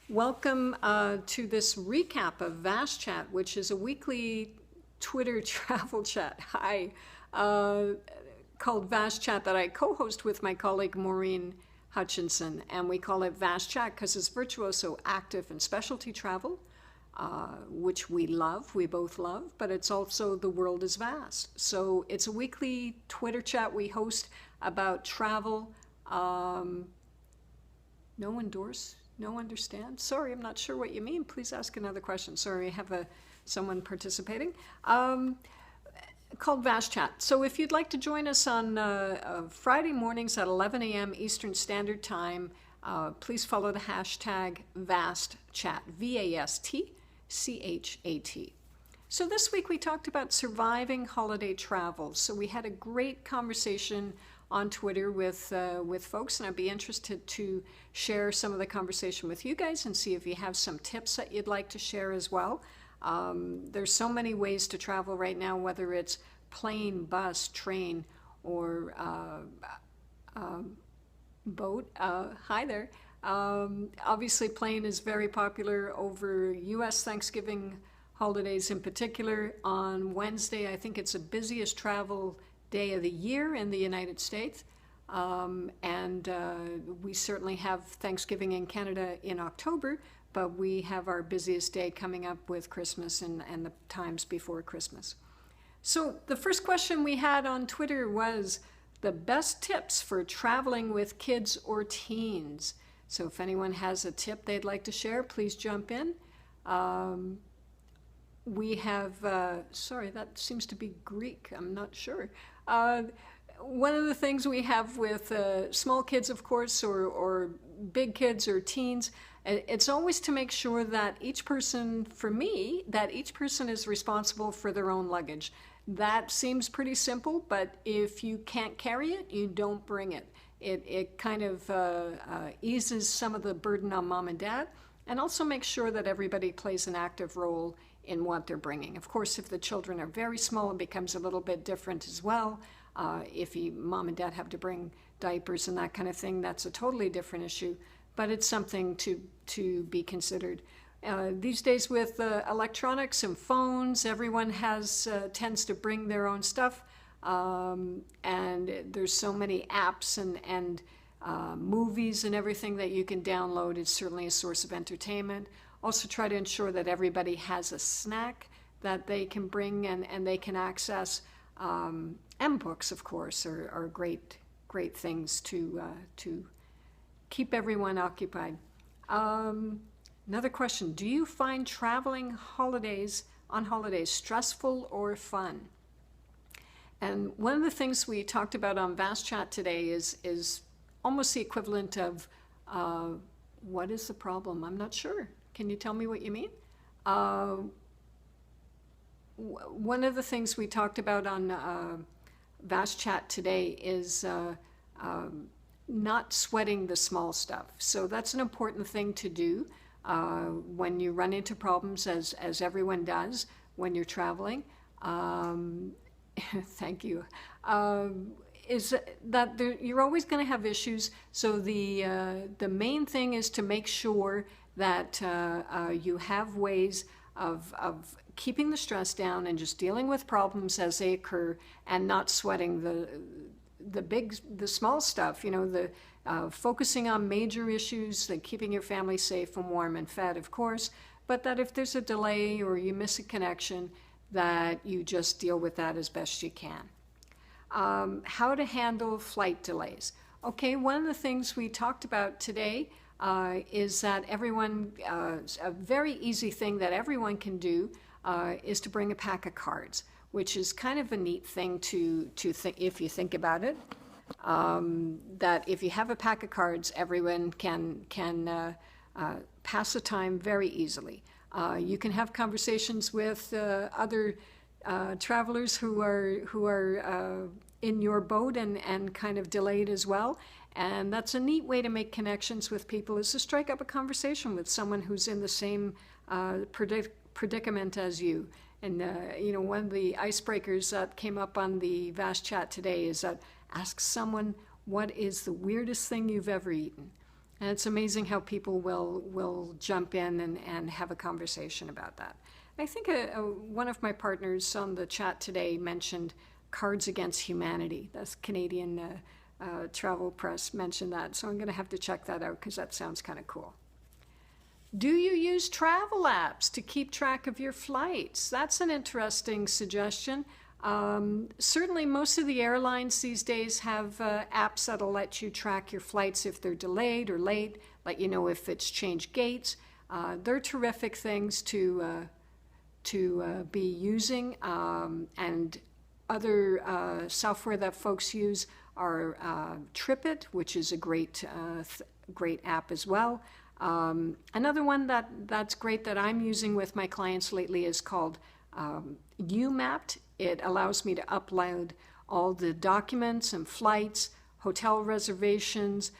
Welcome to this recap of Vast Chat, which is a weekly Twitter travel chat. Hi, called Vast Chat that I co-host with my colleague Maureen Hutchinson, and we call it Vast Chat because it's virtuoso, active, and specialty travel, which we love, we both love, but it's also the world is vast. So it's a weekly Twitter chat we host about travel. No endorse. No understand? Sorry, I'm not sure what you mean. Please ask another question. Sorry, I have someone participating. Called Vast Chat. So if you'd like to join us on Friday mornings at 11 a.m. Eastern Standard Time, please follow the hashtag VastChat, VASTCHAT. So this week we talked about surviving holiday travel. So we had a great conversation on Twitter with folks, and I'd be interested to share some of the conversation with you guys and see if you have some tips that you'd like to share as well. There's so many ways to travel right now, whether it's plane, bus, train, or boat. Hi there. Obviously, plane is very popular over U.S. Thanksgiving holidays in particular. On Wednesday, I think it's the busiest travel day of the year in the United States. And we certainly have Thanksgiving in Canada in October, but we have our busiest day coming up with Christmas and the times before Christmas. So the first question we had on Twitter was the best tips for traveling with kids or teens. So if anyone has a tip they'd like to share, please jump in. We have, sorry, that seems to be Greek, I'm not sure. One of the things we have with small kids, of course, or big kids or teens, it's always to make sure that each person, for me, that each person is responsible for their own luggage. That seems pretty simple, but if you can't carry it, you don't bring it. It kind of eases some of the burden on mom and dad, and also makes sure that everybody plays an active role in what they're bringing. Of course, if the children are very small, it becomes a little bit different as well. If mom and dad have to bring diapers and that kind of thing, that's a totally different issue, but it's something to be considered. These days with electronics and phones, everyone tends to bring their own stuff, and there's so many apps and movies and everything that you can download. It's certainly a source of entertainment. Also try to ensure that everybody has a snack that they can bring and they can access. And books, of course, are great things to keep everyone occupied. Another question, do you find traveling on holidays stressful or fun? And one of the things we talked about on Vast Chat today is almost the equivalent of what is the problem? I'm not sure. Can you tell me what you mean? One of the things we talked about on Vast Chat today is not sweating the small stuff. So that's an important thing to do when you run into problems, as everyone does when you're traveling. Thank you. Is that you're always going to have issues. So the main thing is to make sure that you have ways of keeping the stress down and just dealing with problems as they occur, and not sweating the small stuff. The focusing on major issues, like keeping your family safe and warm and fed, of course, but that if there's a delay or you miss a connection, that you just deal with that as best you can. How to handle flight delays. Okay, one of the things we talked about today is that a very easy thing that everyone can do is to bring a pack of cards, which is kind of a neat thing to think if you think about it. That if you have a pack of cards, everyone can pass the time very easily. You can have conversations with other travelers who are in your boat and kind of delayed as well. And that's a neat way to make connections with people, is to strike up a conversation with someone who's in the same predicament as you. And one of the icebreakers that came up on the Vast Chat today is that ask someone, what is the weirdest thing you've ever eaten? And it's amazing how people will jump in and have a conversation about that. I think one of my partners on the chat today mentioned Cards Against Humanity. That's Canadian travel press mentioned that. So I'm going to have to check that out because that sounds kind of cool. Do you use travel apps to keep track of your flights? That's an interesting suggestion. Certainly most of the airlines these days have apps that'll let you track your flights if they're delayed or late, let you know if it's changed gates. They're terrific things to be using, and other software that folks use are TripIt, which is a great app as well. Another one that's great that I'm using with my clients lately is called UMapped. It allows me to upload all the documents and flights, hotel reservations,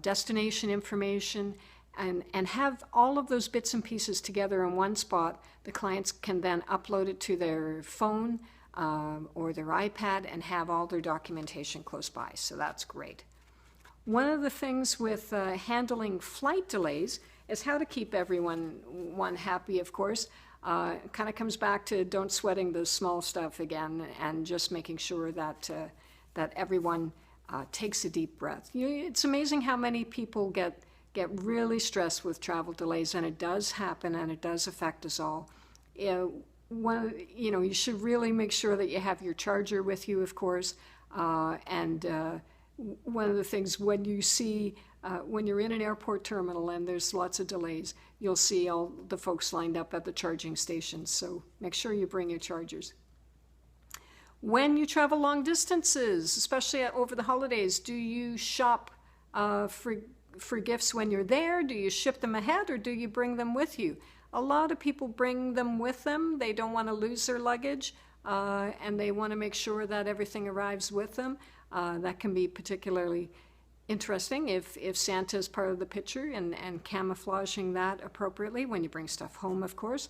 destination information, and have all of those bits and pieces together in one spot. The clients can then upload it to their phone or their iPad and have all their documentation close by. So that's great. One of the things with handling flight delays is how to keep everyone happy, of course. It kind of comes back to don't sweating the small stuff again, and just making sure that everyone takes a deep breath. It's amazing how many people get really stressed with travel delays, and it does happen, and it does affect us all. You should really make sure that you have your charger with you, of course, and one of the things when you see when you're in an airport terminal and there's lots of delays, you'll see all the folks lined up at the charging stations. So make sure you bring your chargers. When you travel long distances, especially over the holidays, do you shop for gifts when you're there? Do you ship them ahead, or do you bring them with you? A lot of people bring them with them. They don't want to lose their luggage, and they want to make sure that everything arrives with them. That can be particularly interesting if Santa is part of the picture, and camouflaging that appropriately when you bring stuff home, of course.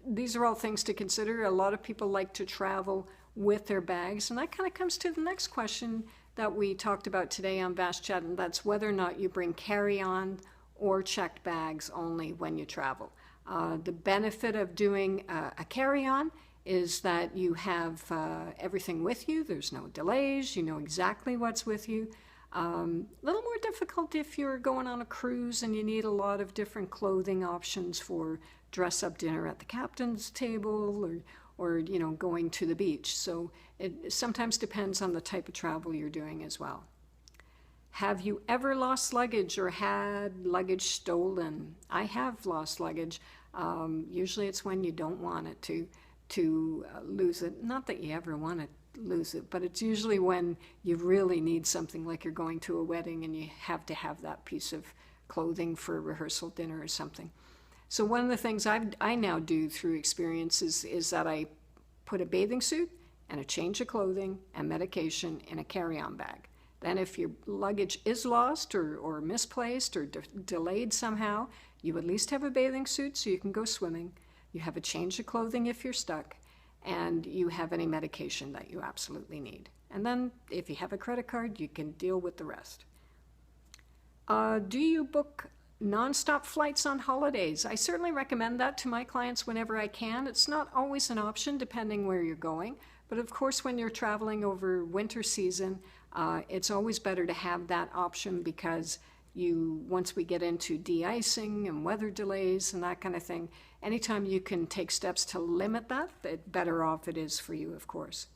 These are all things to consider. A lot of people like to travel with their bags, and that kind of comes to the next question that we talked about today on Vast Chat, and that's whether or not you bring carry-on or checked bags only when you travel. The benefit of doing a carry-on is that you have everything with you. There's no delays. You know exactly what's with you. A little more difficult if you're going on a cruise and you need a lot of different clothing options for dress-up dinner at the captain's table, or going to the beach. So it sometimes depends on the type of travel you're doing as well. Have you ever lost luggage or had luggage stolen? I have lost luggage. Usually it's when you don't want it to lose it. Not that you ever want to lose it, but it's usually when you really need something, like you're going to a wedding and you have to have that piece of clothing for a rehearsal dinner or something. So one of the things I now do through experience is that I put a bathing suit and a change of clothing and medication in a carry-on bag. Then if your luggage is lost or misplaced or delayed somehow, you at least have a bathing suit so you can go swimming. You have a change of clothing if you're stuck, and you have any medication that you absolutely need. And then if you have a credit card, you can deal with the rest. Do you book nonstop flights on holidays? I certainly recommend that to my clients whenever I can. It's not always an option depending where you're going, but of course when you're traveling over winter season, it's always better to have that option, because once we get into de-icing and weather delays and that kind of thing, anytime you can take steps to limit that, the better off it is for you, of course.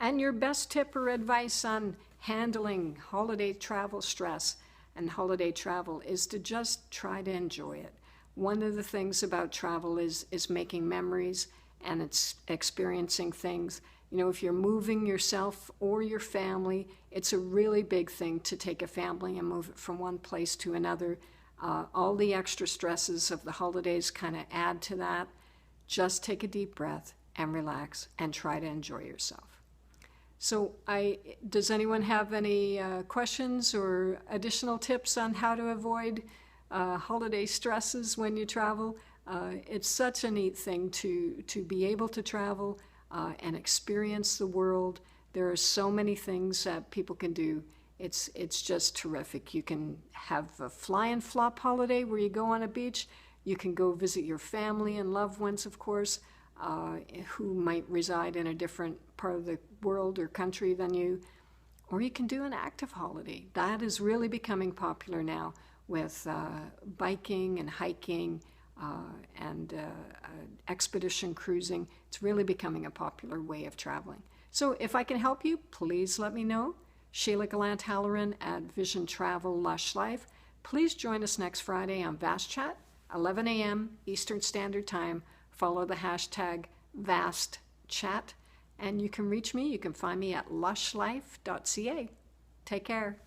And your best tip or advice on handling holiday travel stress and holiday travel is to just try to enjoy it. One of the things about travel is making memories, and it's experiencing things. If you're moving yourself or your family, it's a really big thing to take a family and move it from one place to another. All the extra stresses of the holidays kind of add to that. Just take a deep breath and relax and try to enjoy yourself. So does anyone have any questions or additional tips on how to avoid holiday stresses when you travel? It's such a neat thing to be able to travel and experience the world. There are so many things that people can do. It's just terrific. You can have a fly and flop holiday where you go on a beach. You can go visit your family and loved ones, of course, who might reside in a different part of the world or country than you. Or you can do an active holiday. That is really becoming popular now with biking and hiking and expedition cruising. It's really becoming a popular way of traveling. So if I can help you, please let me know. Sheila Gallant-Halloran at Vision Travel Lush Life. Please join us next Friday on Vast Chat, 11 a.m. Eastern Standard Time. Follow the hashtag VastChat. And you can reach me. You can find me at lushlife.ca. Take care.